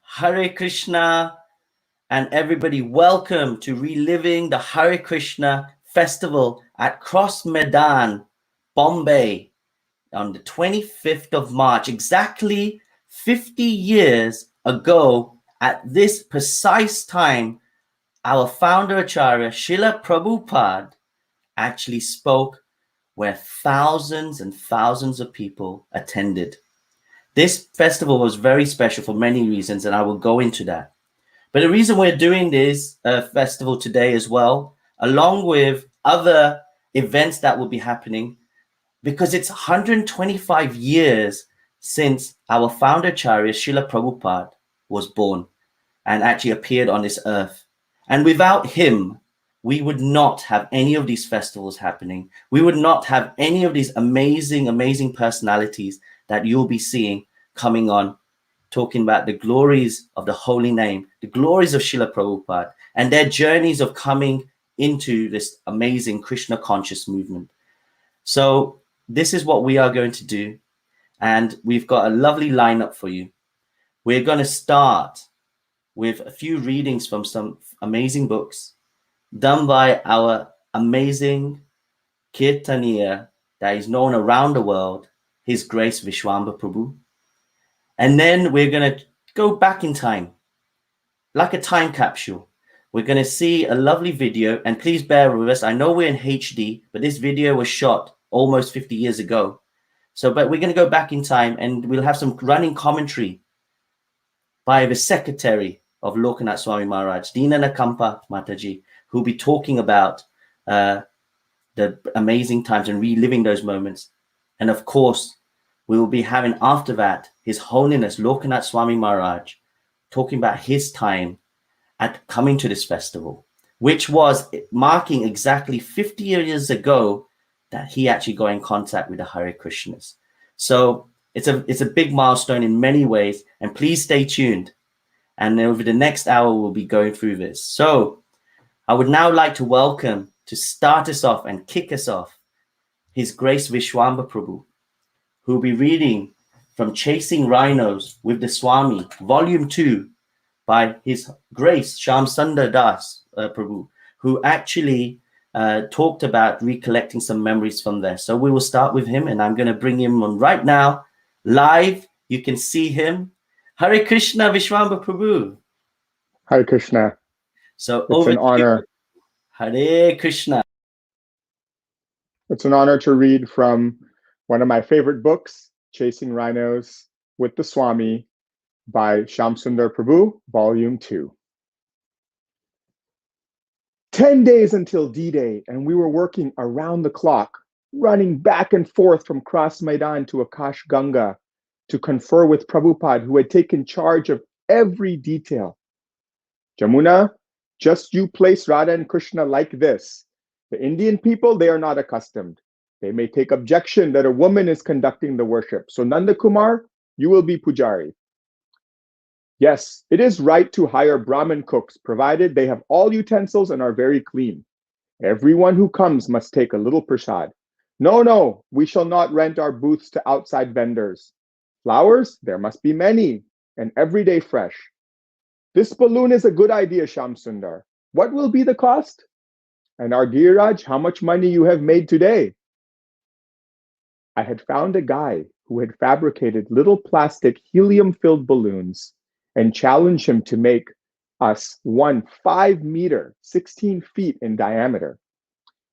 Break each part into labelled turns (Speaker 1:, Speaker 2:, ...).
Speaker 1: Hare Krishna, and everybody, welcome to Reliving the Hare Krishna Festival at Cross Medan, Bombay, on the 25th of March, exactly 50 years ago at this precise time. Our founder Acharya, Srila Prabhupada, actually spoke where thousands and thousands of people attended. This festival was very special for many reasons, and I will go into that. But the reason we're doing this festival today as well, along with other events that will be happening, because it's 125 years since our founder Acharya Srila Prabhupada was born and actually appeared on this earth. And without him, we would not have any of these festivals happening. We would not have any of these amazing, amazing personalities that you'll be seeing coming on, talking about the glories of the holy name, the glories of Srila Prabhupada, and their journeys of coming into this amazing Krishna conscious movement. So this is what we are going to do. And we've got a lovely lineup for you. We're going to start with a few readings from some amazing books done by our amazing Kirtaniya that is known around the world, His Grace Vishwamba Prabhu. And then we're going to go back in time, like a time capsule. We're going to see a lovely video, and please bear with us. I know we're in HD, but this video was shot almost 50 years ago. But we're going to go back in time, and we'll have some running commentary by the secretary of Lokanath Swami Maharaj, Dina Nakampa Mataji, who'll be talking about the amazing times and reliving those moments. And of course, we will be having after that His Holiness Lokanath Swami Maharaj talking about his time at coming to this festival, which was marking exactly 50 years ago that he actually got in contact with the Hare Krishnas. So it's a big milestone in many ways, and please stay tuned. And over the next hour, we'll be going through this. So I would now like to welcome, to start us off and kick us off, His Grace Vishwamba Prabhu, who will be reading from Chasing Rhinos with the Swami, Volume 2, by His Grace Shyam Sundar Das Prabhu, who actually talked about recollecting some memories from there. So we will start with him, and I'm going to bring him on right now, live. You can see him. Hare Krishna, Vishwamba Prabhu.
Speaker 2: Hare Krishna.
Speaker 1: So
Speaker 2: It's
Speaker 1: over
Speaker 2: an
Speaker 1: to
Speaker 2: honor.
Speaker 1: you. Hare Krishna.
Speaker 2: It's an honor to read from one of my favorite books, Chasing Rhinos with the Swami by Shyam Sundar Prabhu, Volume 2. 10 days until D-Day, and we were working around the clock, running back and forth from Cross Maidan to Akash Ganga to confer with Prabhupada, who had taken charge of every detail. Jamuna, just you place Radha and Krishna like this. The Indian people, they are not accustomed. They may take objection that a woman is conducting the worship. So Nanda Kumar, you will be Pujari. Yes, it is right to hire Brahmin cooks, provided they have all utensils and are very clean. Everyone who comes must take a little prasad. No, we shall not rent our booths to outside vendors. Flowers, there must be many, and every day fresh. This balloon is a good idea, Shyam Sundar. What will be the cost? And Argiraj, how much money you have made today? I had found a guy who had fabricated little plastic helium-filled balloons and challenged him to make us one 5-meter, 16 feet in diameter.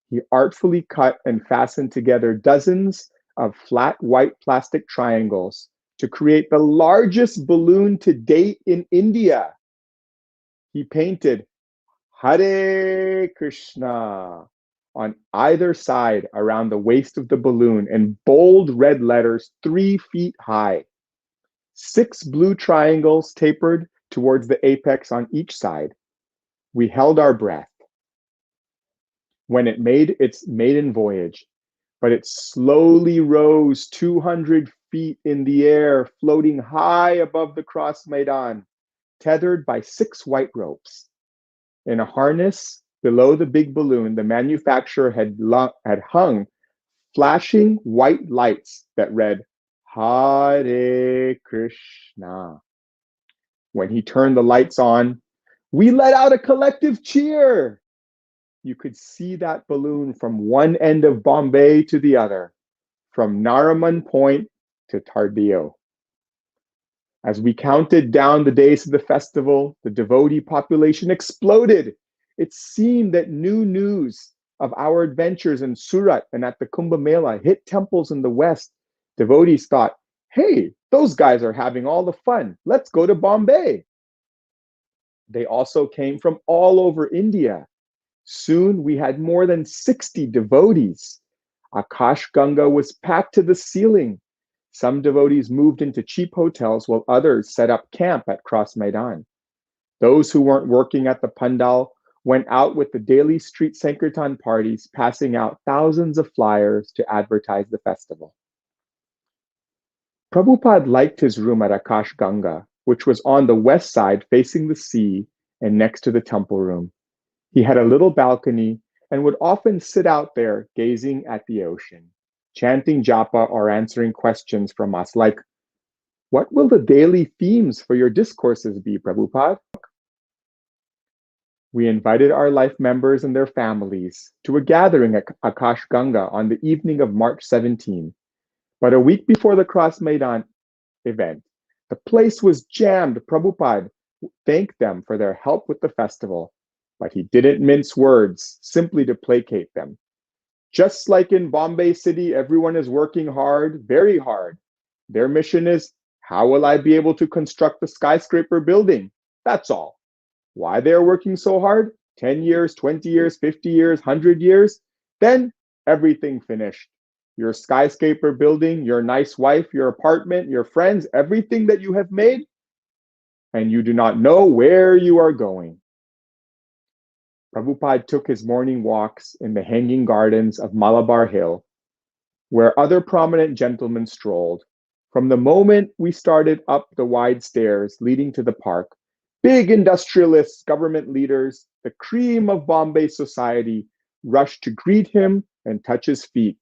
Speaker 2: He artfully cut and fastened together dozens of flat white plastic triangles to create the largest balloon to date in India. He painted Hare Krishna on either side around the waist of the balloon in bold red letters 3 feet high. 6 blue triangles tapered towards the apex on each side. We held our breath when it made its maiden voyage, but it slowly rose 200 feet in the air, floating high above the Cross Maidan, tethered by 6 white ropes. In a harness below the big balloon, the manufacturer had hung flashing white lights that read, Hare Krishna. When he turned the lights on, we let out a collective cheer. You could see that balloon from one end of Bombay to the other, from Nariman Point to Tardeo. As we counted down the days of the festival, the devotee population exploded. It seemed that new news of our adventures in Surat and at the Kumbh Mela hit temples in the West. Devotees thought, hey, those guys are having all the fun. Let's go to Bombay. They also came from all over India. Soon we had more than 60 devotees. Akash Ganga was packed to the ceiling. Some devotees moved into cheap hotels while others set up camp at Cross Maidan. Those who weren't working at the pandal went out with the daily street Sankirtan parties, passing out thousands of flyers to advertise the festival. Prabhupada liked his room at Akash Ganga, which was on the west side facing the sea and next to the temple room. He had a little balcony and would often sit out there gazing at the ocean, chanting japa or answering questions from us like, what will the daily themes for your discourses be, Prabhupada? We invited our life members and their families to a gathering at Akash Ganga on the evening of March 17. But a week before the Cross Maidan event, the place was jammed. Prabhupada thanked them for their help with the festival, but he didn't mince words simply to placate them. Just like in Bombay City, everyone is working hard, very hard. Their mission is, how will I be able to construct the skyscraper building? That's all. Why they're working so hard? 10 years, 20 years, 50 years, 100 years? Then everything finished. Your skyscraper building, your nice wife, your apartment, your friends, everything that you have made, and you do not know where you are going. Prabhupada took his morning walks in the hanging gardens of Malabar Hill, where other prominent gentlemen strolled. From the moment we started up the wide stairs leading to the park, big industrialists, government leaders, the cream of Bombay society rushed to greet him and touch his feet.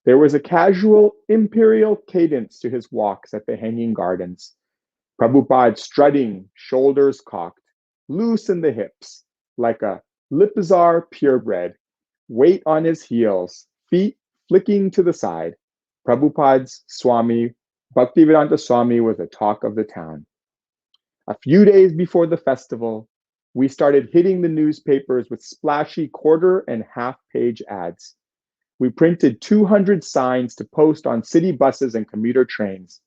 Speaker 2: There was a casual imperial cadence to his walks at the hanging gardens. Prabhupada strutting, shoulders cocked, loose in the hips, like a Lipizar purebred, weight on his heels, feet flicking to the side. Prabhupada's Swami, Bhaktivedanta Swami, was the talk of the town. A few days before the festival, we started hitting the newspapers with splashy quarter and half-page ads. We printed 200 signs to post on city buses and commuter trains.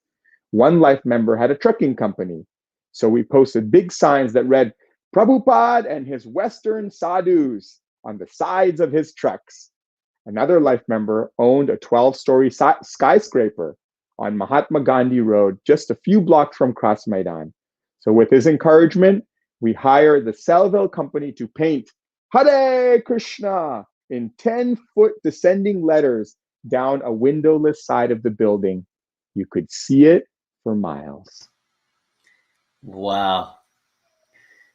Speaker 2: One life member had a trucking company, so we posted big signs that read, Prabhupada and his Western sadhus on the sides of his trucks. Another life member owned a 12-story skyscraper on Mahatma Gandhi Road, just a few blocks from Cross Maidan. So with his encouragement, we hired the Selville company to paint Hare Krishna in 10-foot descending letters down a windowless side of the building. You could see it for miles.
Speaker 1: Wow.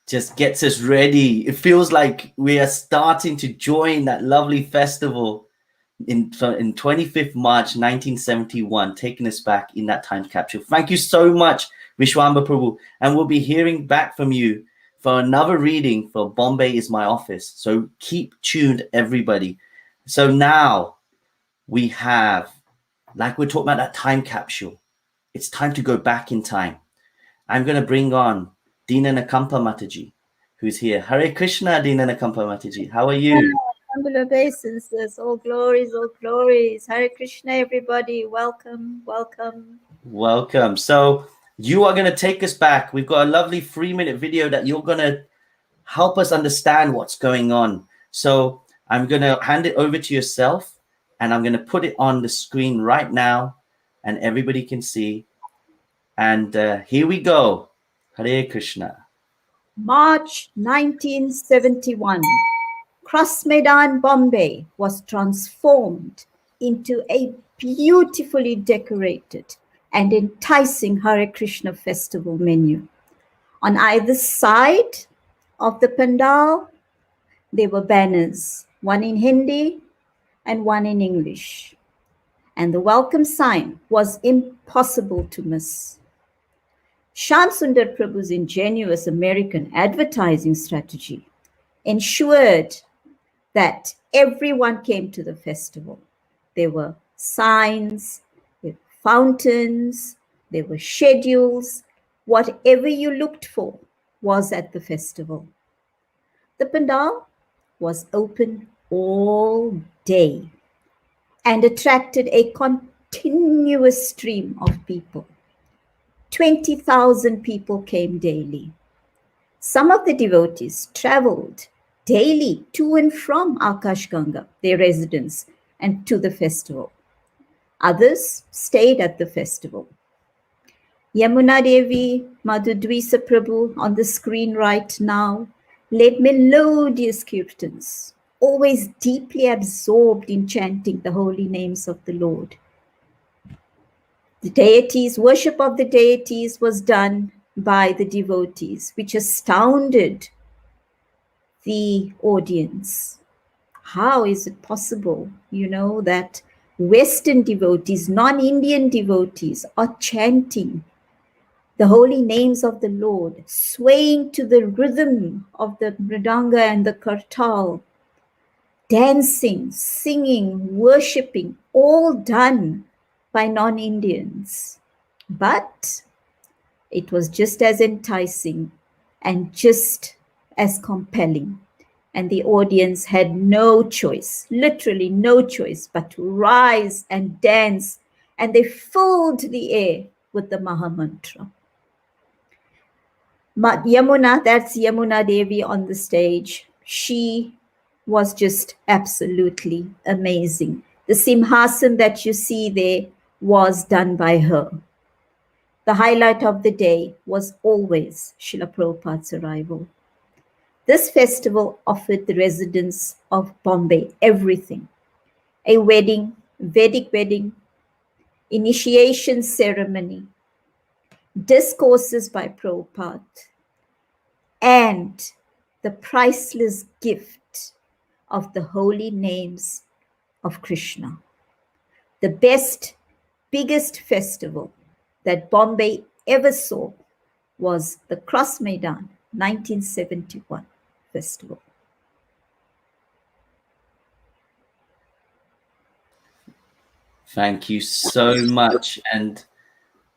Speaker 1: Just gets us ready. It feels like we are starting to join that lovely festival in 25th March 1971, taking us back in that time capsule. Thank you so much, Vishwamba Prabhu. And we'll be hearing back from you for another reading for Bombay is My Office. So keep tuned, everybody. So now we have, like we're talking about that time capsule, it's time to go back in time. I'm going to bring on Dina Nakampa Mataji, who's here. Hare Krishna, Dina Nakampa Mataji. How are you?
Speaker 3: Obeisances, all glories, all glories. Hare Krishna, everybody. Welcome, welcome.
Speaker 1: Welcome. So you are going to take us back. We've got a lovely 3-minute video that you're going to help us understand what's going on. So I'm going to hand it over to yourself, and I'm going to put it on the screen right now, and everybody can see. And here we go. Hare Krishna.
Speaker 3: March 1971. Cross Maidan, Bombay was transformed into a beautifully decorated and enticing Hare Krishna festival menu. On either side of the pandal, there were banners, one in Hindi and one in English. And the welcome sign was impossible to miss. Shyam Sundar Prabhu's ingenious American advertising strategy ensured that everyone came to the festival. There were signs, there were fountains, there were schedules. Whatever you looked for was at the festival. The pandal was open all day and attracted a continuous stream of people. 20,000 people came daily. Some of the devotees traveled daily to and from Akash Ganga, their residence, and to the festival. Others stayed at the festival. Yamuna Devi, Madhudvisa Prabhu on the screen right now, led melodious kirtans, always deeply absorbed in chanting the holy names of the Lord. The deities, worship of the deities was done by the devotees, which astounded the audience. How is it possible, that Western devotees, non-Indian devotees are chanting the holy names of the Lord, swaying to the rhythm of the mridanga and the kartal, dancing, singing, worshipping, all done by non-Indians. But it was just as enticing and just as compelling. And the audience had no choice, literally no choice, but to rise and dance. And they filled the air with the Mahamantra. Yamuna, that's Yamuna Devi on the stage. She was just absolutely amazing. The Simhasan that you see there was done by her. The highlight of the day was always Srila Prabhupada's arrival. This festival offered the residents of Bombay everything: a wedding, Vedic wedding, initiation ceremony, discourses by Prabhupada, and the priceless gift of the holy names of Krishna. The best, biggest festival that Bombay ever saw was the Cross Maidan 1971 festival.
Speaker 1: Thank you so much, and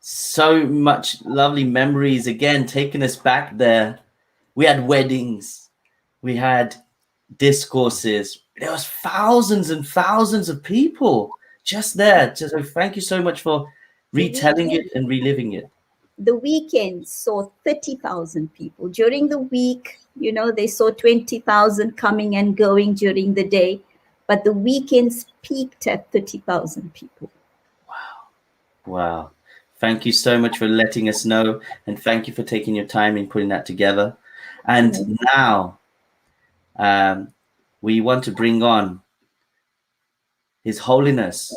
Speaker 1: so much lovely memories again, taking us back there. We had weddings, we had discourses. There was thousands and thousands of people just there. So thank you so much for retelling it and reliving it.
Speaker 3: The weekend saw 30,000 people. During the week, they saw 20,000 coming and going during the day, but the weekends peaked at 30,000 people.
Speaker 1: Wow. Thank you so much for letting us know, and thank you for taking your time in putting that together. And now we want to bring on His Holiness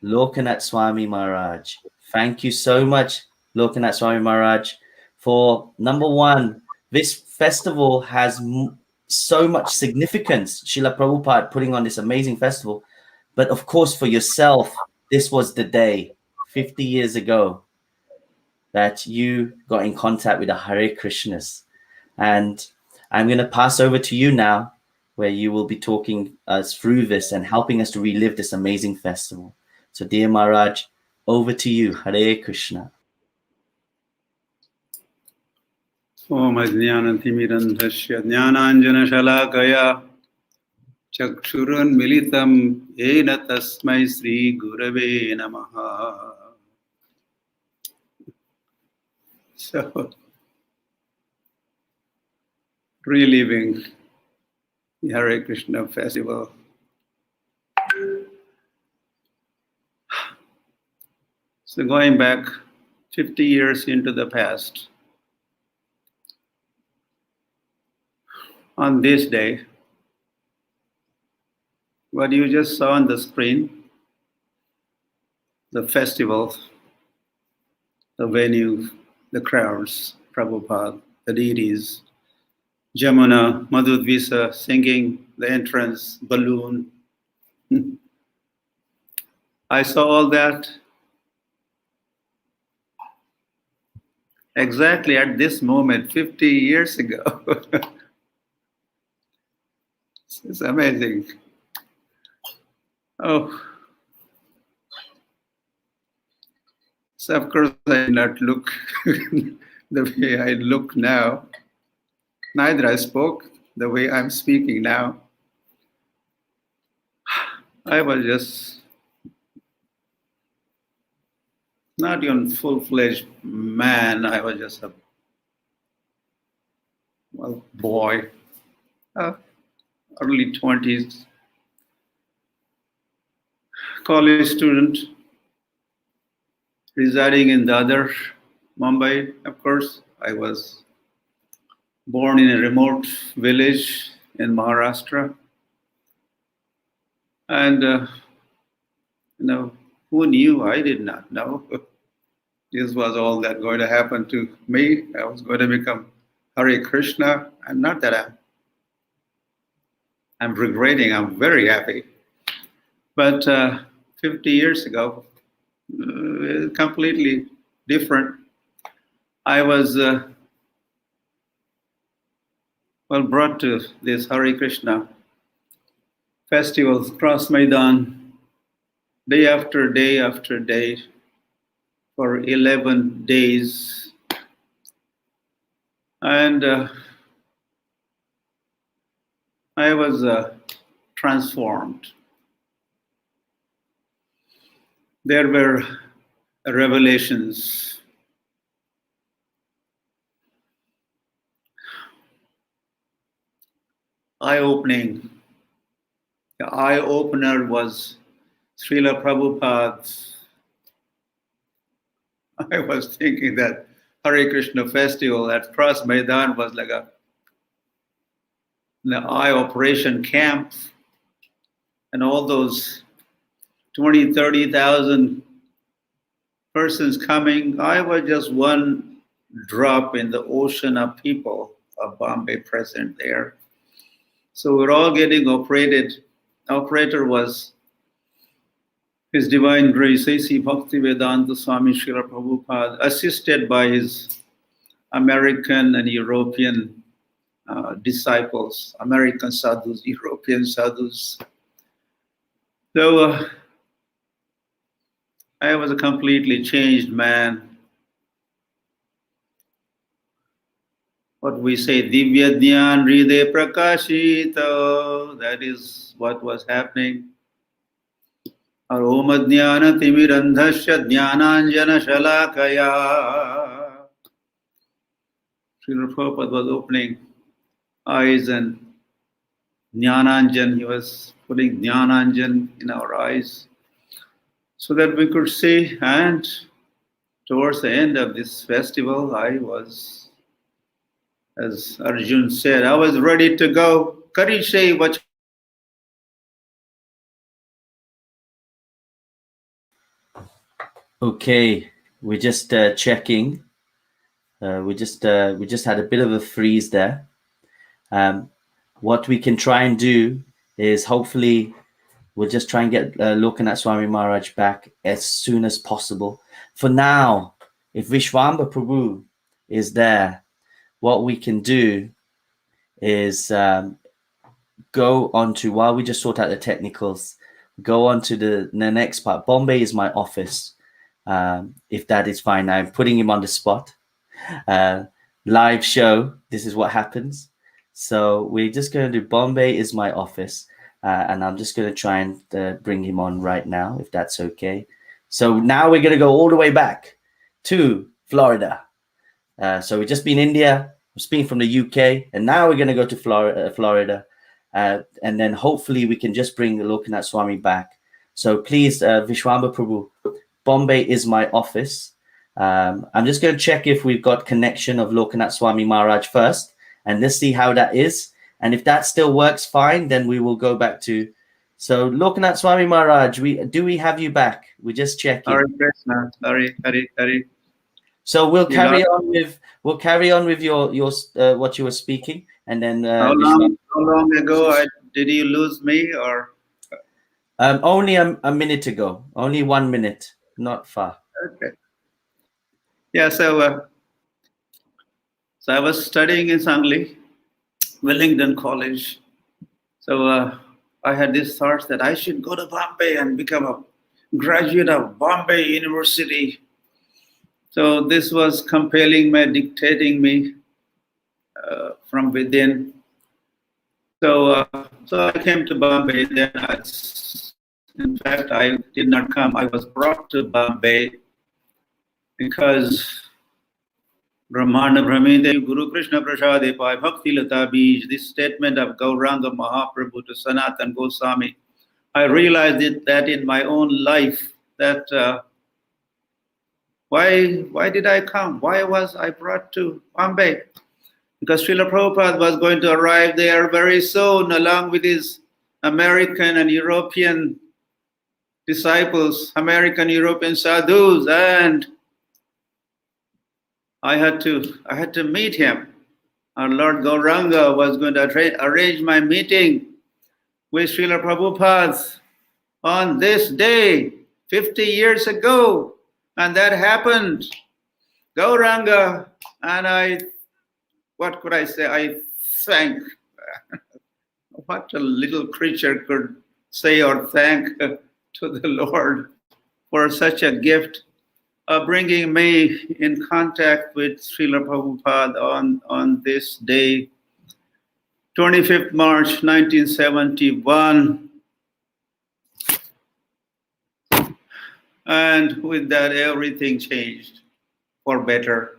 Speaker 1: Lokanath Swami Maharaj. Thank you so much, Lokanath Swami Maharaj, for number one, this festival has so much significance. Srila Prabhupada putting on this amazing festival. But of course, for yourself, this was the day 50 years ago that you got in contact with the Hare Krishnas. And I'm going to pass over to you now, where you will be talking us through this and helping us to relive this amazing festival. So dear Maharaj, over to you. Hare Krishna.
Speaker 4: Om Ajnanatimirandhasya Jnananjana Shalakaya Chakshurun Militam Yena Tasmai Sri Gurave Namaha. So, reliving the Hare Krishna festival. So going back 50 years into the past, on this day, what you just saw on the screen, the festival, the venue, the crowds, Prabhupada, the deities, Jamuna, Madhudvisa singing, the entrance, balloon. I saw all that. exactly at this moment, 50 years ago. It's amazing. Oh, so of course I did not look the way I look now. Neither I spoke the way I'm speaking now. I was just not even full-fledged man. I was just a boy, early 20s, college student, residing in the other Mumbai. Of course, I was born in a remote village in Maharashtra, and who knew? I did not know. This was all that going to happen to me. I was going to become Hare Krishna. I'm not that I'm regretting. I'm very happy. But 50 years ago, completely different. I was brought to this Hare Krishna festivals across Maidan, day after day after day, for 11 days. And I was transformed. There were revelations. Eye-opening. The eye-opener was Srila Prabhupada's. I was thinking that Hare Krishna festival at Cross Maidan was like an eye operation camp, and all those 20, 30,000 persons coming. I was just one drop in the ocean of people of Bombay present there. So we're all getting operated. Operator was His Divine Grace, A.C. Bhaktivedanta Swami Srila Prabhupada, assisted by his American and European disciples, American sadhus, European sadhus. So I was a completely changed man. What we say, Divya Dhyan Hriday Prakashita, that is what was happening. Om Jnana Timirandhasya Jnananjana Shalakaya. Srila Prabhupada was opening eyes and Jnananjan, he was putting Jnananjan in our eyes so that we could see. And towards the end of this festival, I was, as Arjun said, I was ready to go. Karishe Vach.
Speaker 1: Okay, we're just checking. We just had a bit of a freeze there. What we can try and do is hopefully we'll just try and get Lokanath Swami Maharaj back as soon as possible. For now, if Vishwamba Prabhu is there, what we can do is go on to, while we just sort out the technicals, go on to the next part. Bombay is my office. If that is fine, I'm putting him on the spot. Live show, this is what happens. So we're just going to do Bombay is my office. And I'm just going to try and bring him on right now, if that's okay. So now we're going to go all the way back to Florida. So we've just been India, we've been from the UK, and now we're going to go to Florida. And then hopefully we can just bring the Lokanath Swami back. So please, Vishwamba Prabhu, Bombay is my office. I'm just going to check if we've got connection of Lokanath Swami Maharaj first, and let's see how that is. And if that still works fine, then we will go back to. So Lokanath Swami Maharaj, we have you back? We're just checking.
Speaker 4: Hare Krishna, Hare.
Speaker 1: So we'll carry on with your what you were speaking, and then
Speaker 4: how long ago did you lose me, or?
Speaker 1: Only a minute ago, only 1 minute, not far.
Speaker 4: Okay. Yeah. So So I was studying in Sangli, Wellington College. So I had this thought that I should go to Bombay and become a graduate of Bombay University. So this was compelling me, dictating me from within. So I came to Bombay. Then in fact, I did not come. I was brought to Bombay because Brahmana Brahminde Guru Krishna Prasade Pai Bhakti Lata Bij, this statement of Gauranga Mahaprabhu to Sanatan Goswami, I realized that in my own life that why did I come? Why was I brought to Bombay? Because Srila Prabhupada was going to arrive there very soon along with his American and European disciples, American European sadhus, and I had to meet him. Our Lord Gauranga was going to arrange my meeting with Srila Prabhupada on this day, 50 years ago. And that happened. Gauranga, and what could I say? I thank, what a little creature could say or thank to the Lord for such a gift of bringing me in contact with Srila Prabhupada on this day, 25th March 1971. And with that, everything changed for better.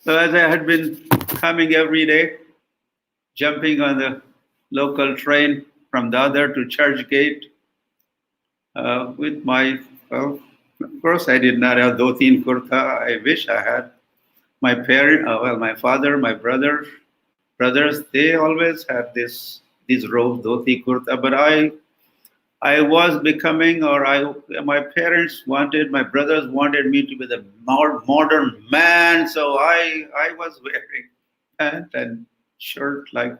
Speaker 4: So as I had been coming every day, jumping on the local train from Dadar to Churchgate, with my, well, of course I did not have dhoti and kurta. I wish I had. My parents, my father, my brothers, they always had these robes, dhoti, kurta. But I was becoming, my parents wanted, my brothers wanted me to be the more modern man. So I was wearing pant and shirt like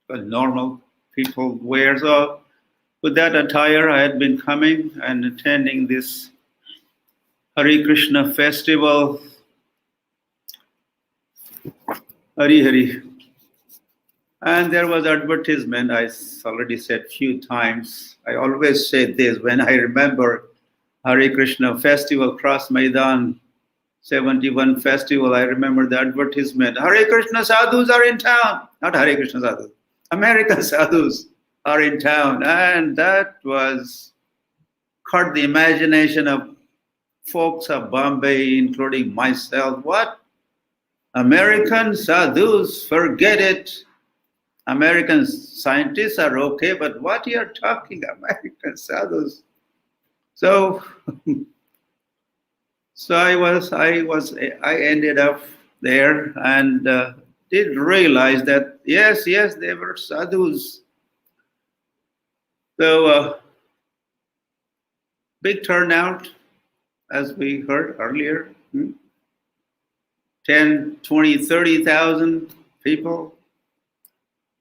Speaker 4: normal people wear. So with that attire, I had been coming and attending this Hare Krishna festival. Hari Hari. And there was advertisement, I already said few times. I always say this when I remember Hare Krishna festival, Cross Maidan 71 festival, I remember the advertisement. Hare Krishna sadhus are in town. Not Hare Krishna sadhus. American sadhus are in town. And that caught the imagination of folks of Bombay, including myself. What? American sadhus, forget it. American scientists are okay, but what you're talking, American sadhus? So I ended up there and did realize that yes, they were sadhus. So big turnout, as we heard earlier, 10, 20, 30,000 people.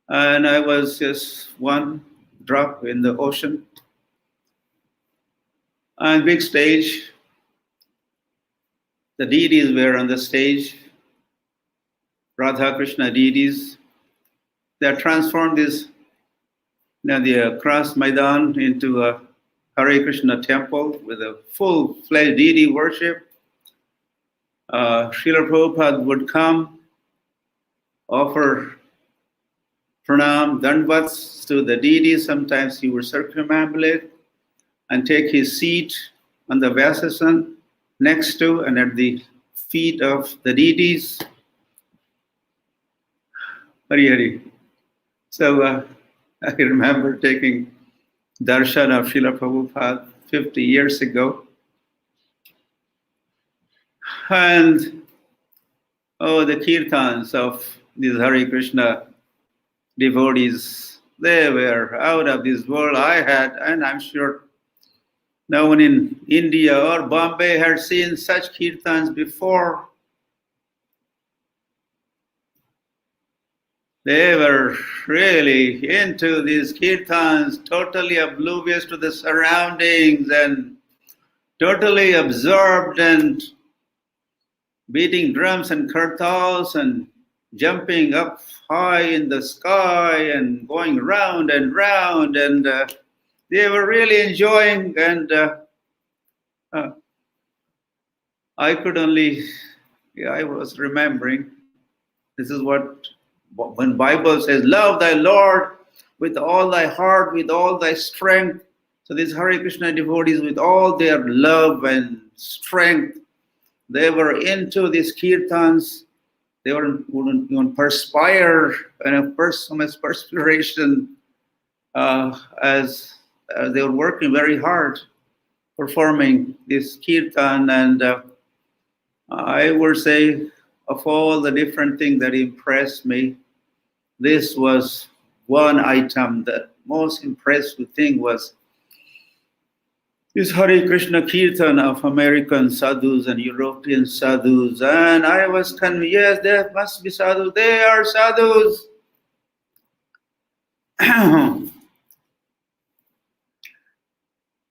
Speaker 4: And I was just one drop in the ocean. And big stage. The deities were on the stage. Radha Krishna deities. They transformed the Cross Maidan into a Hare Krishna temple with a full-fledged deity worship. Srila Prabhupada would come, offer pranam, dandavats to the deities. Sometimes he would circumambulate and take his seat on the Vyasasan next to and at the feet of the deities. Hari Hari. So I remember taking darshan of Srila Prabhupada 50 years ago. And the kirtans of these Hare Krishna devotees, they were out of this world. And I'm sure no one in India or Bombay had seen such kirtans before. They were really into these kirtans, totally oblivious to the surroundings and totally absorbed and beating drums and kartals and jumping up high in the sky and going round and round, and they were really enjoying. And I could only, I was remembering, this is what when Bible says, love thy Lord with all thy heart, with all thy strength. So these Hare Krishna devotees, with all their love and strength, they were into these kirtans. They wouldn't even perspire, and so much perspiration as they were working very hard performing this kirtan. And I would say, of all the different things that impressed me, this was one item. The most impressive thing was this Hare Krishna Kirtan of American sadhus and European sadhus. And I was convinced, yes, there must be sadhus. They are sadhus. Hari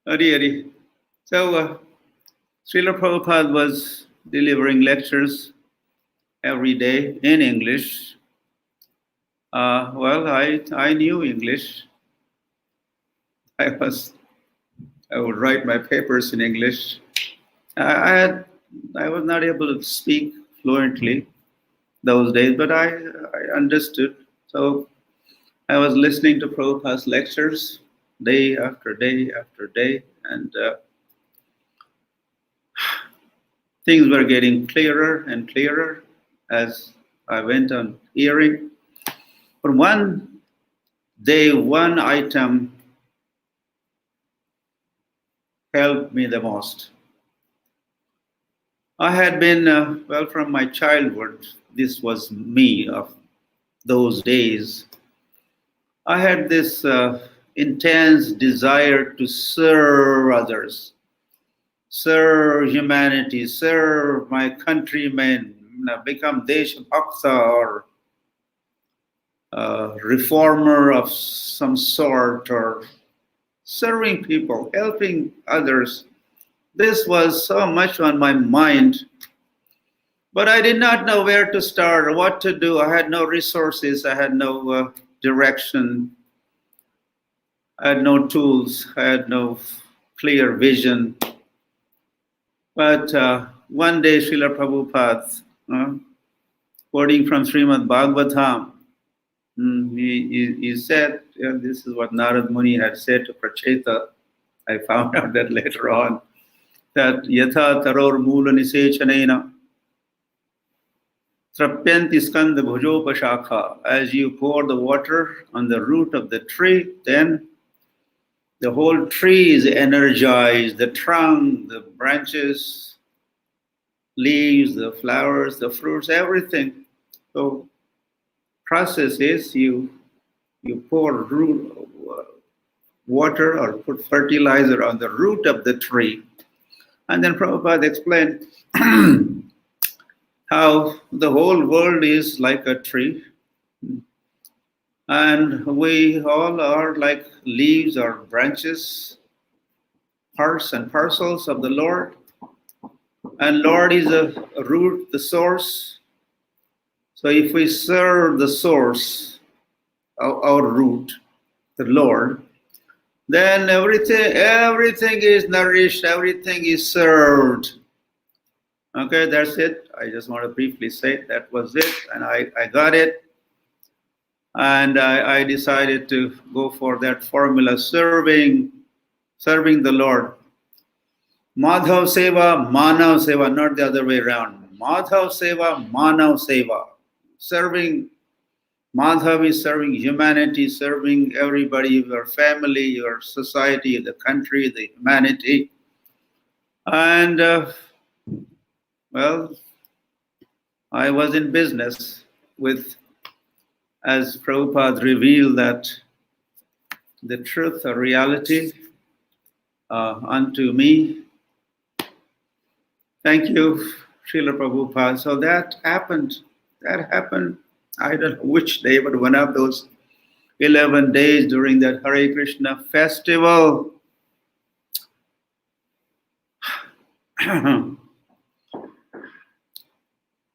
Speaker 4: Hari. So Srila Prabhupada was delivering lectures every day in English. Well, I knew English. I would write my papers in English. I was not able to speak fluently those days, but I understood. So I was listening to Prabhupada's lectures day after day after day, and things were getting clearer and clearer as I went on hearing. But one day, one item helped me the most. I had been, well, from my childhood, this was me of those days. I had this intense desire to serve others, serve humanity, serve my countrymen, become Desh Bhakta or reformer of some sort, or serving people, helping others. This was so much on my mind, but I did not know where to start or what to do. I had no resources, I had no direction, I had no tools, I had no clear vision. But one day, Srila Prabhupada, quoting from Srimad Bhagavatam, he said, this is what Narad Muni had said to Pracheta. I found out that later on, that yatha taror mula nisechanena trapyanti skanda bhujopashakha. As you pour the water on the root of the tree, then the whole tree is energized, the trunk, the branches, leaves, the flowers, the fruits, everything. So process is you pour water or put fertilizer on the root of the tree. And then Prabhupada explained how the whole world is like a tree. And we all are like leaves or branches, parts and parcels of the Lord. And Lord is a root, the source. So if we serve the source, our root, the Lord, then everything is nourished, everything is served. Okay, that's it. I just want to briefly say that was it, and I got it. And I decided to go for that formula, serving the Lord. Madhav Seva, Manav Seva, not the other way around. Madhav Seva, Manav Seva. Serving, Madhav is serving humanity, serving everybody, your family, your society, the country, the humanity. And, well, I was in business with, as Prabhupada revealed, that the truth or reality unto me. Thank you, Srila Prabhupada. So that happened. I don't know which day, but one of those 11 days during that Hare Krishna festival.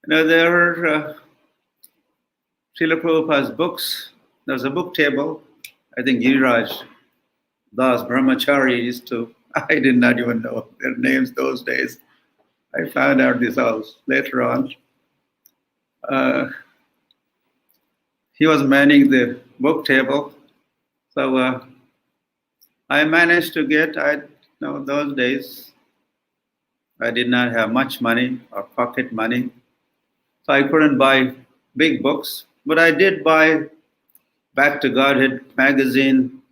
Speaker 4: There are Srila Prabhupada's books. There's a book table. I think Giriraj Das Brahmachari used to, I did not even know their names those days. I found out this all later on. He was manning the book table. So I managed to get, those days, I did not have much money or pocket money. So I couldn't buy big books, but I did buy Back to Godhead magazine,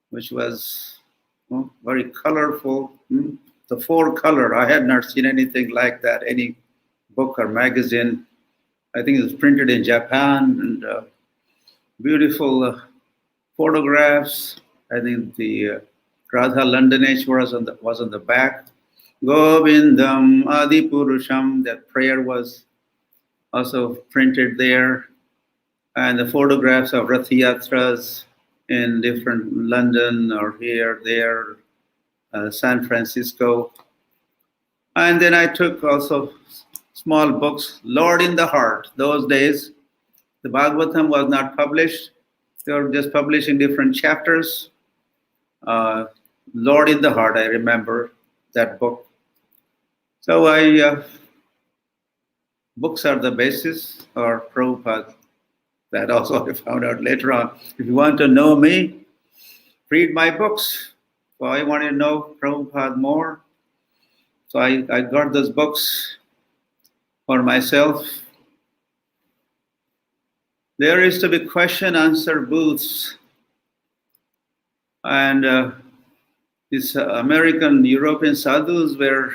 Speaker 4: which was very colorful. The 4-color, I had not seen anything like that, any book or magazine. I think it was printed in Japan, and beautiful photographs. I think the Radha Londoneshwar was on the back. Govindam Adi Purusham, that prayer was also printed there. And the photographs of Rath Yatras in different London or here, there, San Francisco. And then I took also small books, Lord in the Heart. Those days, the Bhagavatam was not published. They were just publishing different chapters. Lord in the Heart, I remember that book. So books are the basis, or Prabhupada. That also I found out later on. If you want to know me, read my books. So I wanted to know Prabhupada more. So I got those books for myself. There used to be question-answer booths. And these American, European sadhus were,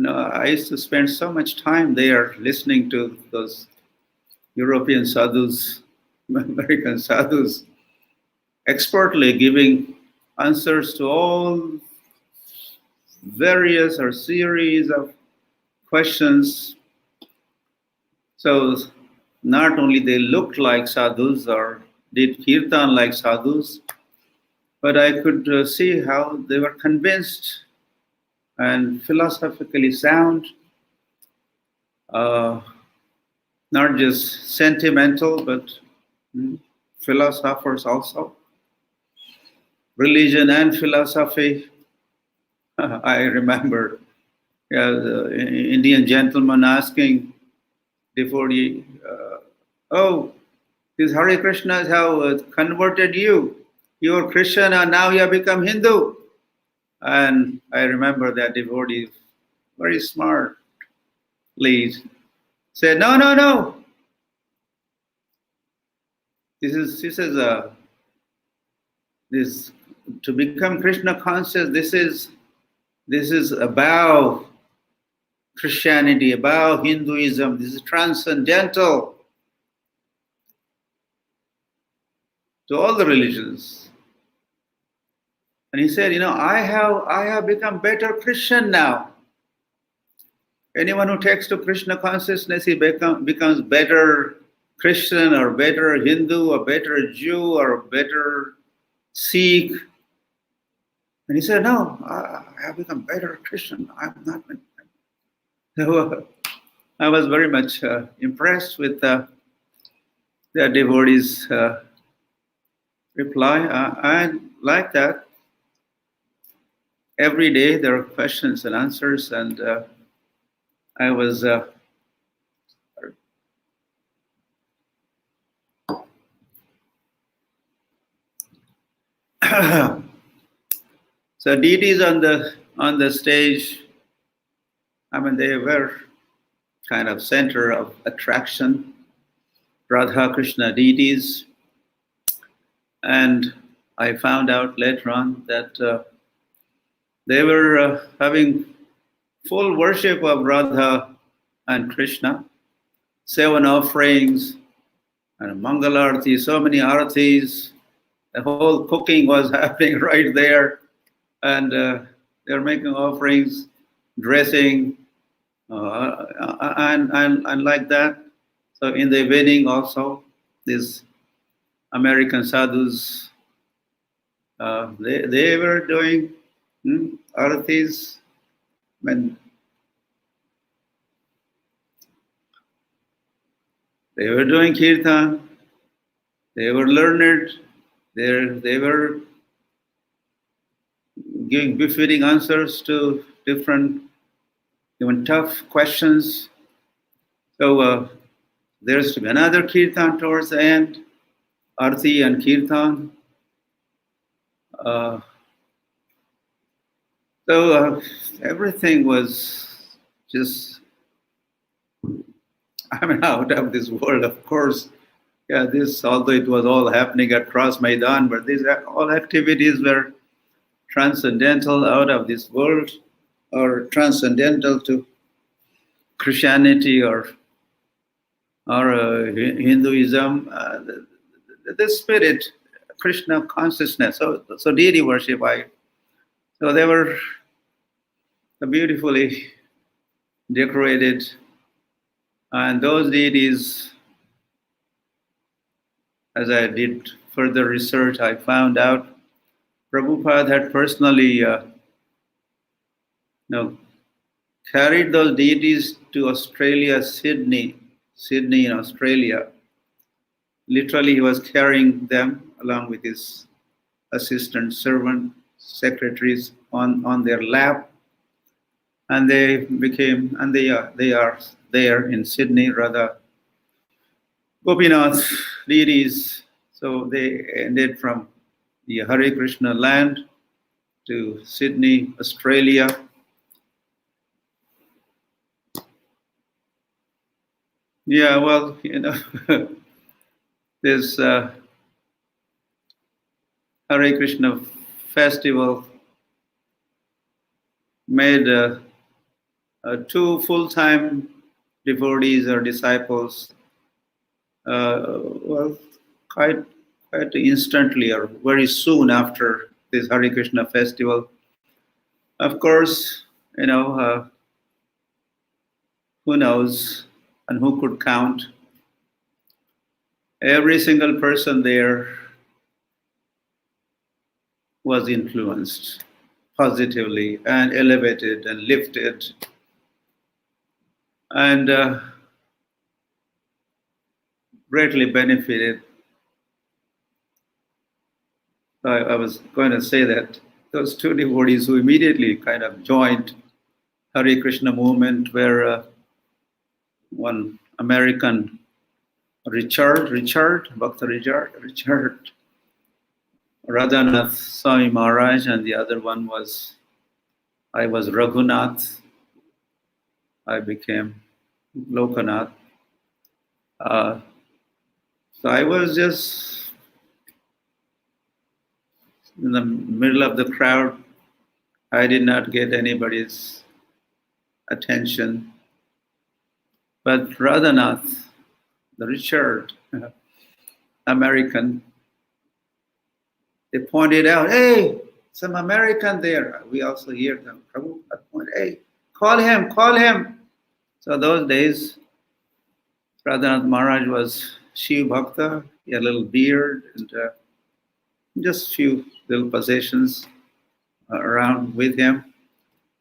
Speaker 4: I used to spend so much time there listening to those European sadhus, American sadhus, expertly giving answers to all various or series of questions. So not only they looked like sadhus or did kirtan like sadhus, but I could see how they were convinced and philosophically sound, not just sentimental, but philosophers also. Religion and philosophy. I remember the Indian gentleman asking devotee, oh, this Hare Krishna have converted you. You were Christian and now you have become Hindu. And I remember that devotee very smartly said, no. This to become Krishna conscious, this is above Christianity, above Hinduism. This is transcendental to all the religions. And he said, I have become better Christian now. Anyone who takes to Krishna consciousness, he becomes better Christian or better Hindu or better Jew or better Sikh. And he said, no, I have become better Christian. I'm not. So I was very much impressed with the devotee's reply. And like that, every day there are questions and answers, and I was so deities on the stage, they were kind of center of attraction, Radha Krishna deities. And I found out later on that they were having full worship of Radha and Krishna, 7 offerings, and Mangalarti, so many aratis. The whole cooking was happening right there. And they were making offerings, dressing, and like that. So in the evening also, these American sadhus, they were doing aratis. They were doing kirtan. They were learned. They were giving befitting answers to different, even tough questions. So there's to be another kirtan towards the end, arti and kirtan. Uh, so everything was just, I mean, out of this world, of course. Yeah, this, although it was all happening across Maidan, but these all activities were transcendental, out of this world, or transcendental to Christianity or Hinduism. The spirit, Krishna consciousness. So deity worship. So they were beautifully decorated, and those deities, as I did further research, I found out Prabhupada had personally carried those deities to Australia, Sydney in Australia. Literally, he was carrying them along with his assistant, servant, secretaries on their lap, and they are there in Sydney, rather Gopinath deities. So they ended from the Hare Krishna land to Sydney, Australia. Yeah, well, this Hare Krishna festival made two full-time devotees or disciples, well, quite instantly or very soon after this Hare Krishna festival. Of course, who knows and who could count? Every single person there was influenced positively and elevated and lifted. And greatly benefited. I was going to say that those two devotees who immediately kind of joined Hare Krishna movement were one American, Richard, Bhakta Richard Radhanath Swami Maharaj, and the other one I was Raghunath. I became Lokanath. So I was just in the middle of the crowd. I did not get anybody's attention. But Radhanath, the Richard, American, they pointed out, hey, some American there. We also hear them. Prabhupada pointed, hey, call him. So those days, Radhanath Maharaj was Shiv Bhakta. He had a little beard and just few little possessions around with him.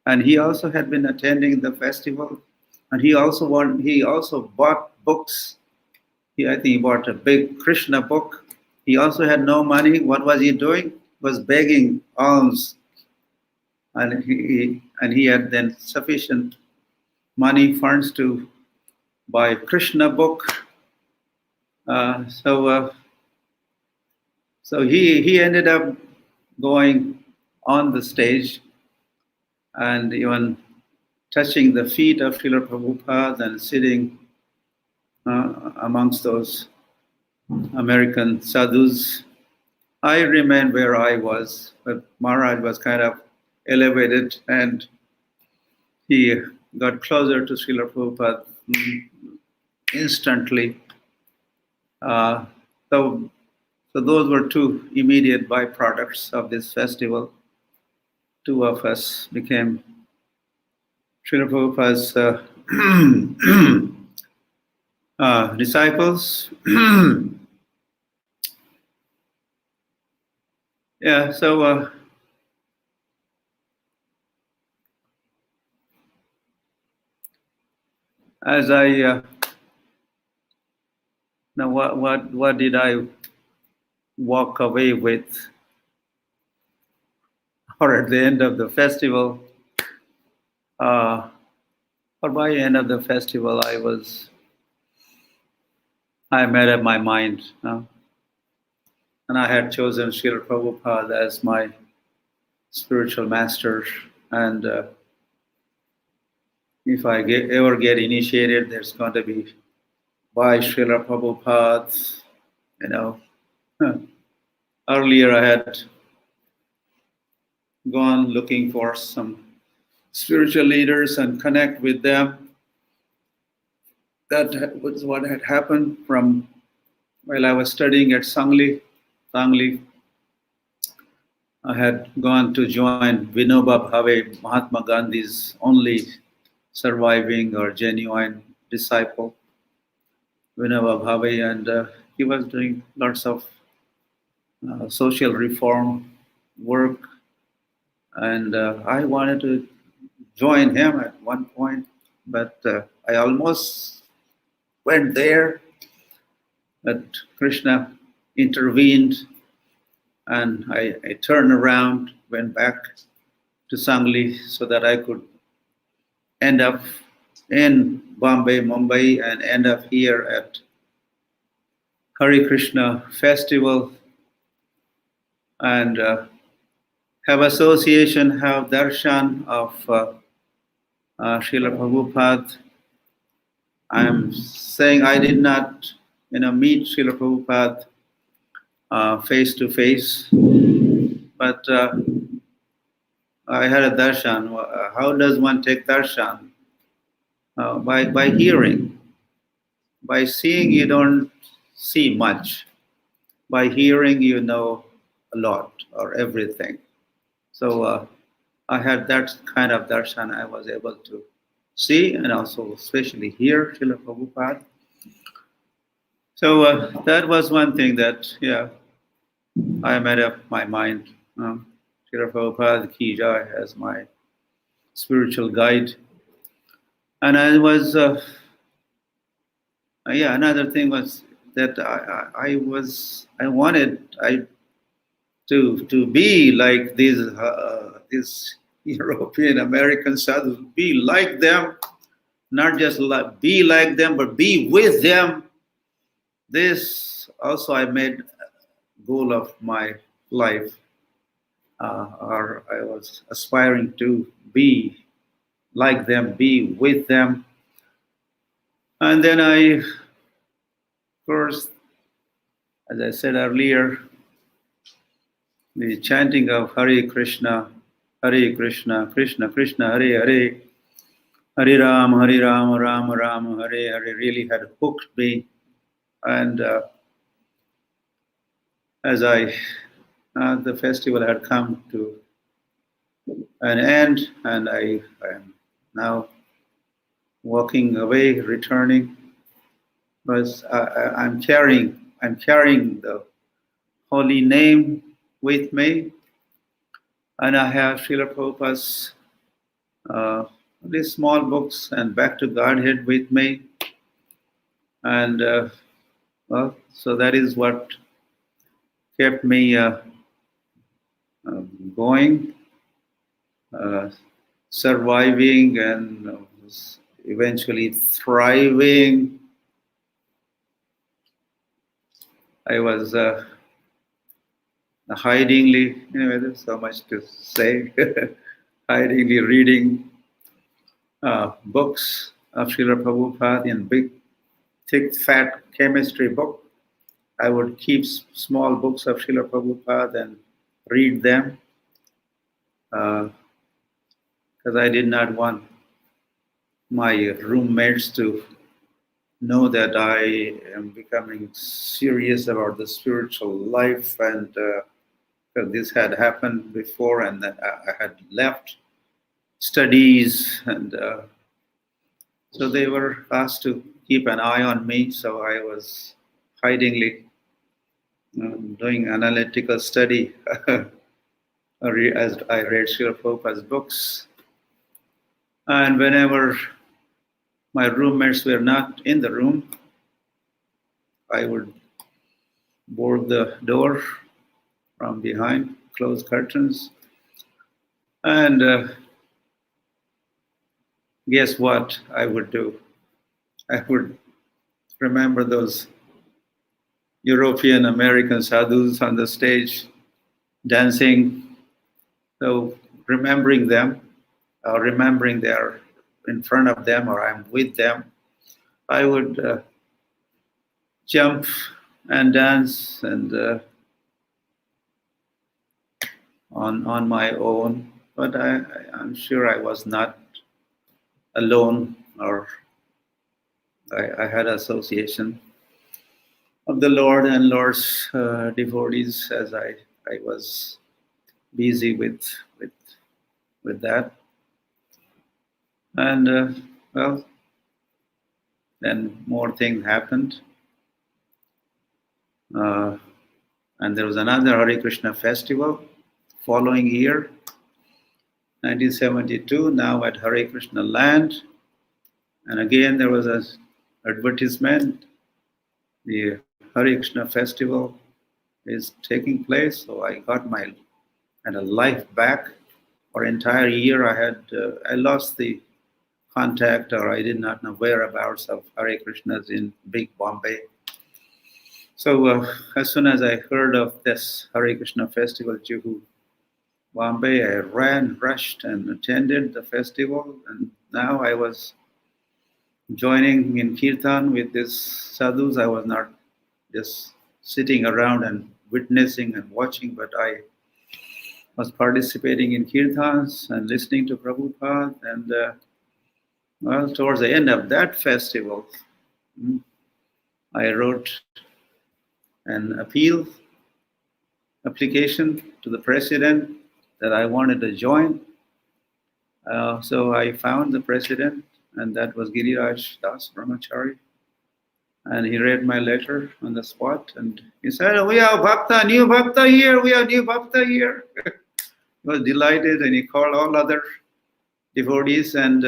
Speaker 4: And he also had been attending the festival. And he also bought books. I think he bought a big Krishna book. He also had no money. What was he doing? He was begging alms. And he had then sufficient money funds to buy Krishna book. So he ended up going on the stage and even touching the feet of Srila Prabhupada and sitting amongst those American sadhus. I remained where I was, but Maharaj was kind of elevated and he got closer to Srila Prabhupada instantly. So those were two immediate byproducts of this festival. Two of us became Srila Prabhupada's disciples. Yeah, so as I Now, what did I walk away with? Or at the end of the festival, or by the end of the festival, I made up my mind. And I had chosen Srila Prabhupada as my spiritual master. And if I ever get initiated, there's going to be by Srila Prabhupada. You know, earlier I had gone looking for some spiritual leaders and connect with them. That was what had happened from while I was studying at Sangli. I had gone to join Vinoba Bhave, Mahatma Gandhi's only surviving or genuine disciple, Vinoba Bhave, and he was doing lots of social reform work, and I wanted to join him at one point, but I almost went there, but Krishna intervened, and I turned around, went back to Sangli so that I could end up in Bombay, Mumbai, and end up here at Hare Krishna festival and have association, have darshan of Srila Prabhupada. I'm saying I did not, meet Srila Prabhupada face to face, but I had a darshan. How does one take darshan? By hearing. By seeing, you don't see much. By hearing, you know a lot or everything. So I had that kind of darshan. I was able to see and also especially hear Srila Prabhupada. So that was one thing that, I made up my mind. Srila Prabhupada Ki Jai as my spiritual guide. And I was, another thing was that I wanted to be like these European American sadhus, be like them, not just be like them, but be with them. This also I made a goal of my life, or I was aspiring to be like them, be with them. And then first, as I said earlier, the chanting of Hare Krishna, Krishna Krishna, Hare Hare, Hare Ram, Ram Ram, Hare Hare really had hooked me. And as the festival had come to an end, and I am now walking away, returning, because I'm carrying the holy name with me, and I have Srila Prabhupada's these small books and Back to Godhead with me, and so that is what kept me going, surviving, and eventually thriving. I was hidingly, there's so much to say, hidingly reading books of Srila Prabhupada in big, thick, fat chemistry book. I would keep small books of Srila Prabhupada and read them because I did not want my roommates to know that I am becoming serious about the spiritual life, and this had happened before, and then I had left studies, and so they were asked to keep an eye on me. So I was hidingly doing analytical study as I read Srila Prabhupada's books. And whenever my roommates were not in the room, I would board the door from behind, close curtains, and guess what I would do? I would remember those European American sadhus on the stage dancing. So remembering them, or remembering they're in front of them or I'm with them, I would jump and dance and on my own. But I'm sure I was not alone, or I had association of the Lord and Lord's devotees as I was busy with that. And well, then more things happened. And there was another Hare Krishna festival following year, 1972, now at Hare Krishna land. And again, there was an advertisement. The Hare Krishna festival is taking place. So I got my life back. For an entire year, I lost the contact, or I did not know whereabouts of Hare Krishnas in big Bombay. So as soon as I heard of this Hare Krishna festival, Juhu, Bombay, I rushed and attended the festival. And now I was joining in kirtan with these sadhus. I was not just sitting around and witnessing and watching, but I was participating in kirtans and listening to Prabhupada. And well, towards the end of that festival, I wrote an application to the president that I wanted to join. So I found the president, and that was Giriraj Das Brahmachari. And he read my letter on the spot, and he said, "We have Bhakta, new Bhakta here, we have new Bhakta here." He was delighted, and he called all other devotees, and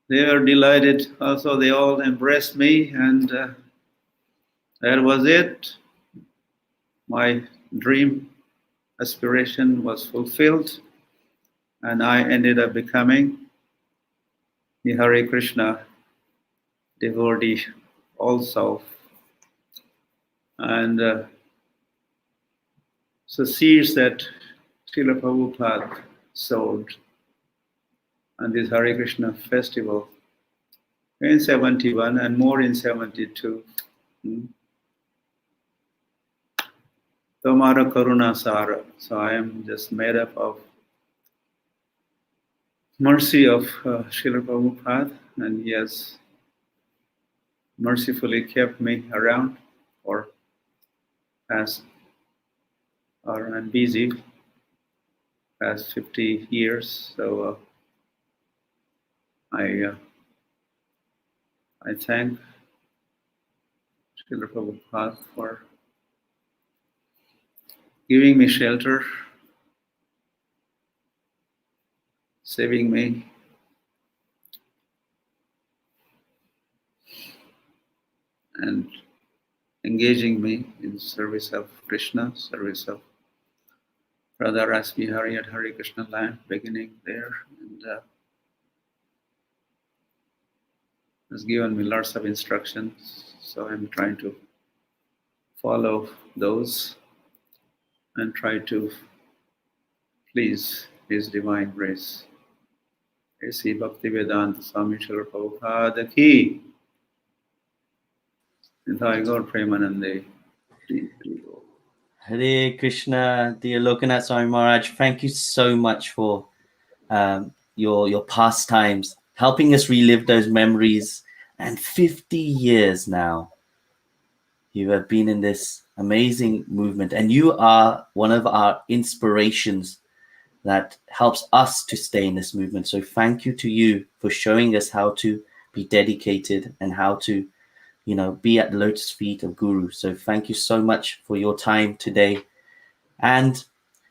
Speaker 4: they were delighted. Also, they all embraced me, and that was it. My dream aspiration was fulfilled, and I ended up becoming the Hare Krishna devotee also. And so seeds that Srila Prabhupada sowed on this Hare Krishna festival in 71 and more in 72. Tomara Karuna Sara. So I am just made up of mercy of Srila Prabhupada, and he has mercifully kept me around for past and busy past 50 years. So I thank Srila Prabhupada for giving me shelter, saving me, and engaging me in service of Krishna, service of Radha Rasbihari at Hare Krishna land, beginning there, and has given me lots of instructions. So I'm trying to follow those and try to please His divine grace. A.C. Bhaktivedanta Swami Srila Prabhupada ki. Nithai Gaur Premanande.
Speaker 1: Hare Krishna, dear Lokanath Swami Maharaj, thank you so much for your pastimes, helping us relive those memories. And 50 years now, you have been in this amazing movement, and you are one of our inspirations that helps us to stay in this movement. So thank you to you for showing us how to be dedicated and how to, be at the lotus feet of Guru. So thank you so much for your time today. And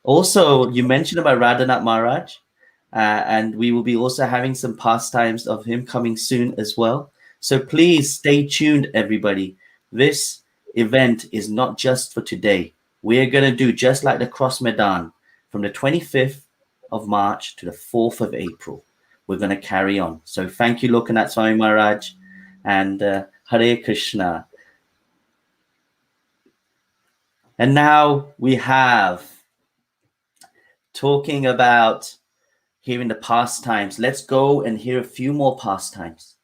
Speaker 1: also, you mentioned about Radhanath Maharaj, and we will be also having some pastimes of him coming soon as well. So please stay tuned, everybody. This event is not just for today. We're going to do just like the Cross Medan from the 25th of March to the 4th of April. We're going to carry on. So thank you, Lokanath Swami Maharaj, and Hare Krishna. And now we have talking about hearing the pastimes. Let's go and hear a few more pastimes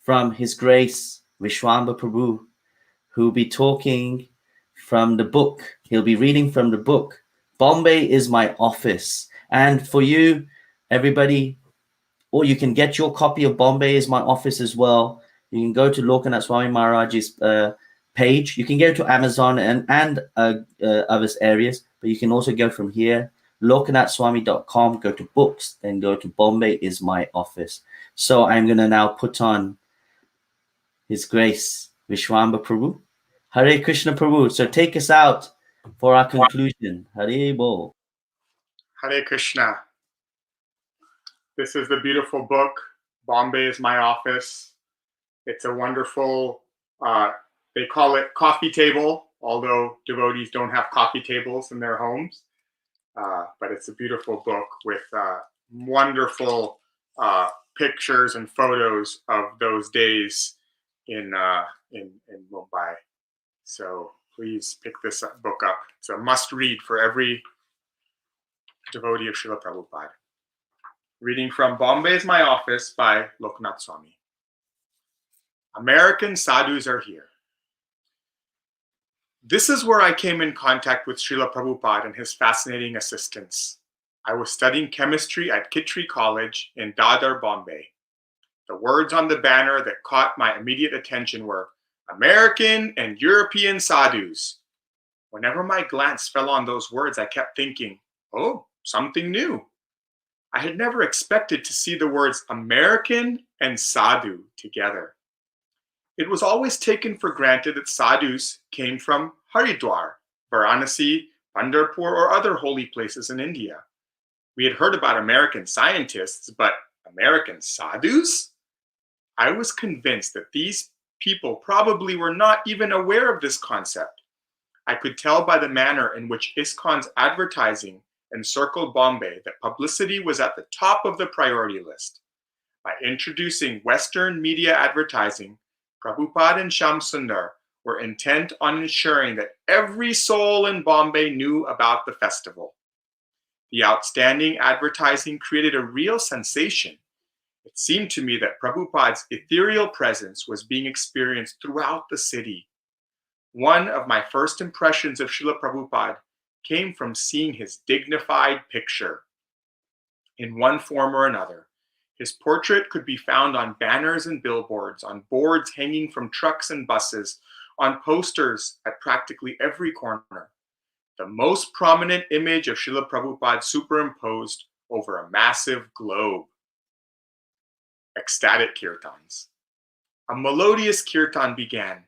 Speaker 1: from His Grace Vishwamba Prabhu, who'll be talking from the book. He'll be reading from the book, Bombay is My Office. And for you, everybody, or you can get your copy of Bombay is My Office as well. You can go to Lokanath Swami Maharaj's page. You can go to Amazon and other areas, but you can also go from here, lokanathswami.com, go to books, then go to Bombay is My Office. So I'm going to now put on His Grace Vishwamba Prabhu. Hare Krishna Prabhu. So take us out for our conclusion. Hare Bol.
Speaker 2: Hare Krishna. This is the beautiful book, Bombay is My Office. It's a wonderful, they call it coffee table, although devotees don't have coffee tables in their homes. But it's a beautiful book with wonderful pictures and photos of those days in Mumbai. So please pick this book up. It's a must read for every devotee of Srila Prabhupada. Reading from Bombay is My Office by Lokanath Swami. American sadhus are here. This is where I came in contact with Srila Prabhupada and his fascinating assistants. I was studying chemistry at Kitri College in Dadar, Bombay. The words on the banner that caught my immediate attention were American and European sadhus. Whenever my glance fell on those words, I kept thinking, oh, something new. I had never expected to see the words American and sadhu together. It was always taken for granted that sadhus came from Haridwar, Varanasi, Pandharpur, or other holy places in India. We had heard about American scientists, but American sadhus? I was convinced that these people probably were not even aware of this concept. I could tell by the manner in which ISKCON's advertising encircled Bombay that publicity was at the top of the priority list. By introducing Western media advertising, Prabhupada and Shyam Sundar were intent on ensuring that every soul in Bombay knew about the festival. The outstanding advertising created a real sensation. It seemed to me that Prabhupada's ethereal presence was being experienced throughout the city. One of my first impressions of Srila Prabhupada came from seeing his dignified picture. In one form or another, his portrait could be found on banners and billboards, on boards hanging from trucks and buses, on posters at practically every corner. The most prominent image of Srila Prabhupada superimposed over a massive globe. Ecstatic kirtans. A melodious kirtan began.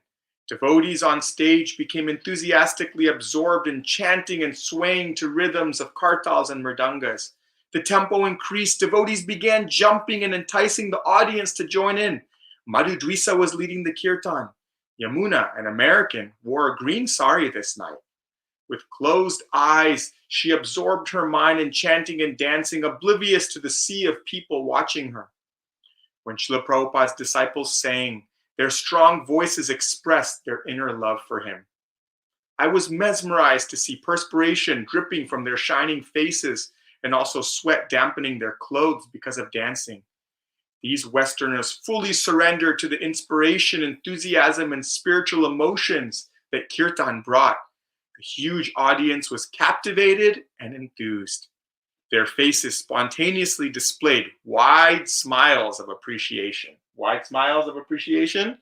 Speaker 2: Devotees on stage became enthusiastically absorbed in chanting and swaying to rhythms of kartals and mridangas. The tempo increased. Devotees began jumping and enticing the audience to join in. Madhu Dwisa was leading the kirtan. Yamuna, an American, wore a green sari this night. With closed eyes, she absorbed her mind in chanting and dancing, oblivious to the sea of people watching her. When Srila Prabhupada's disciples sang, their strong voices expressed their inner love for him. I was mesmerized to see perspiration dripping from their shining faces and also sweat dampening their clothes because of dancing. These Westerners fully surrendered to the inspiration, enthusiasm, and spiritual emotions that kirtan brought. The huge audience was captivated and enthused. Their faces spontaneously displayed wide smiles of appreciation. Wide smiles of appreciation?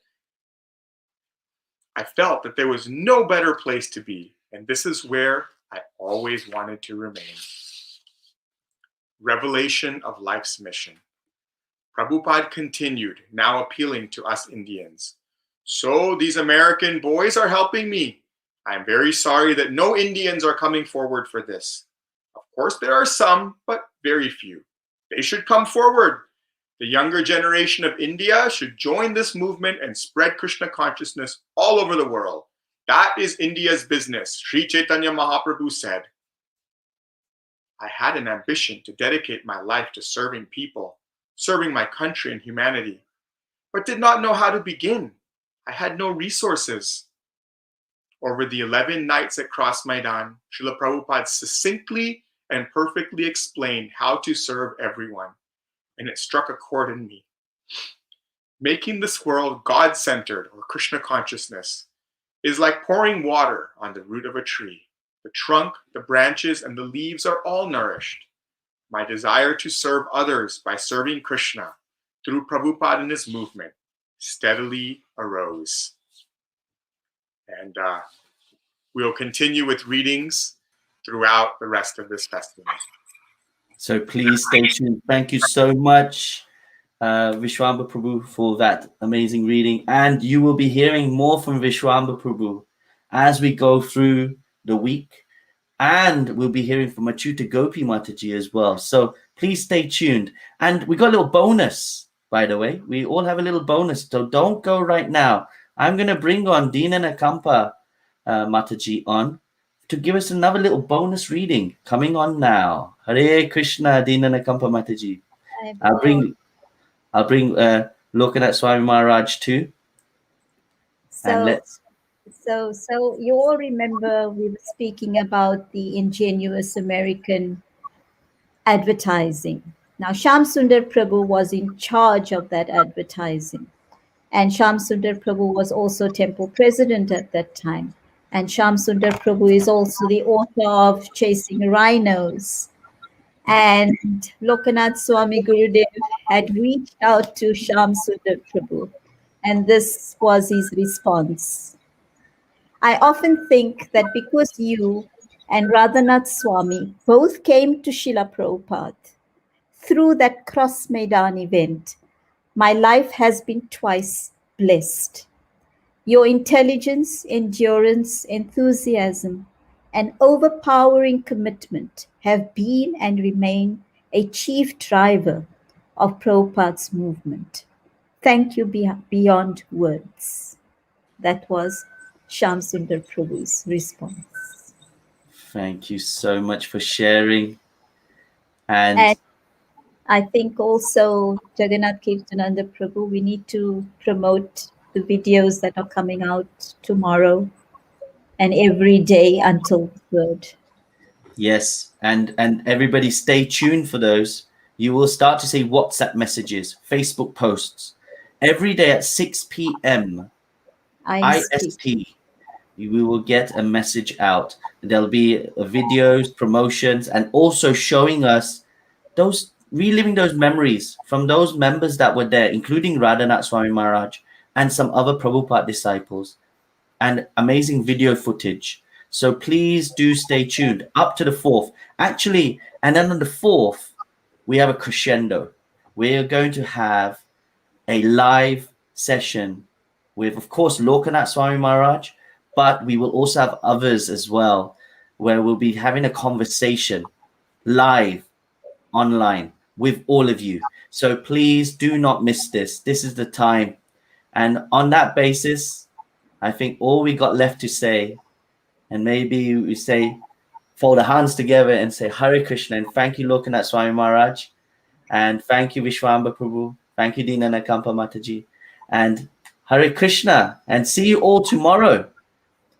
Speaker 2: I felt that there was no better place to be, and this is where I always wanted to remain. Revelation of life's mission. Prabhupada continued, now appealing to us Indians. So these American boys are helping me. I am very sorry that no Indians are coming forward for this. Of course, there are some, but very few. They should come forward. The younger generation of India should join this movement and spread Krishna consciousness all over the world. That is India's business, Sri Chaitanya Mahaprabhu said. I had an ambition to dedicate my life to serving people, serving my country and humanity, but did not know how to begin. I had no resources. Over the 11 nights at Cross Maidan, Srila Prabhupada succinctly and perfectly explained how to serve everyone, and it struck a chord in me. Making this world God-centered or Krishna consciousness is like pouring water on the root of a tree. The trunk, the branches, and the leaves are all nourished. My desire to serve others by serving Krishna through Prabhupada and his movement steadily arose. And we'll continue with readings throughout the rest of this festival.
Speaker 1: So please stay tuned. Thank you so much, Vishwamba Prabhu, for that amazing reading. And you will be hearing more from Vishwamba Prabhu as we go through the week. And we'll be hearing from Achyuta Gopi Mataji as well. So please stay tuned. And we got a little bonus, by the way. We all have a little bonus. So don't go right now. I'm going to bring on Dina Nakampa Mataji on to give us another little bonus reading coming on now. Hare Krishna, Dina Nakampa Mataji. I'll bring Lokanath Swami Maharaj too.
Speaker 3: So you all remember we were speaking about the ingenious American advertising. Now Shyam Sundar Prabhu was in charge of that advertising. And Shyam Sundar Prabhu was also temple president at that time. And Shyam Sundar Prabhu is also the author of Chasing Rhinos. And Lokanath Swami Gurudev had reached out to Shyam Sundar Prabhu. And this was his response. I often think that because you and Radhanath Swami both came to Srila Prabhupada through that Cross Maidan event, my life has been twice blessed. Your intelligence, endurance, enthusiasm, and overpowering commitment have been and remain a chief driver of Prabhupada's movement. Thank you beyond words. That was Shyam Sundar Prabhu's response.
Speaker 1: Thank you so much for sharing. And
Speaker 3: I think also Jagannath Kirtananda Prabhu, we need to promote the videos that are coming out tomorrow and every day until the 3rd.
Speaker 1: yes, and everybody stay tuned for those. You will start to see WhatsApp messages, Facebook posts every day at 6 p.m. IST. We will get a message out. There'll be videos, promotions, and also showing us those, reliving those memories from those members that were there, including Radhanath Swami Maharaj and some other Prabhupada disciples, and amazing video footage. So please do stay tuned up to the 4th. Actually, and then on the 4th, we have a crescendo. We're going to have a live session with, of course, Lokanath Swami Maharaj, but we will also have others as well, where we'll be having a conversation live online with all of you. So please do not miss this. This is the time. And on that basis, I think all we got left to say, and maybe we say, fold our hands together and say Hare Krishna, and thank you Lokanath Swami Maharaj, and thank you Vishwamba Prabhu, thank you Dina Nakampa Mataji, and Hare Krishna, and see you all tomorrow.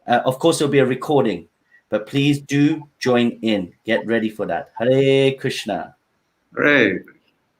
Speaker 1: Of course, there'll be a recording, but please do join in. Get ready for that. Hare Krishna.
Speaker 4: Great.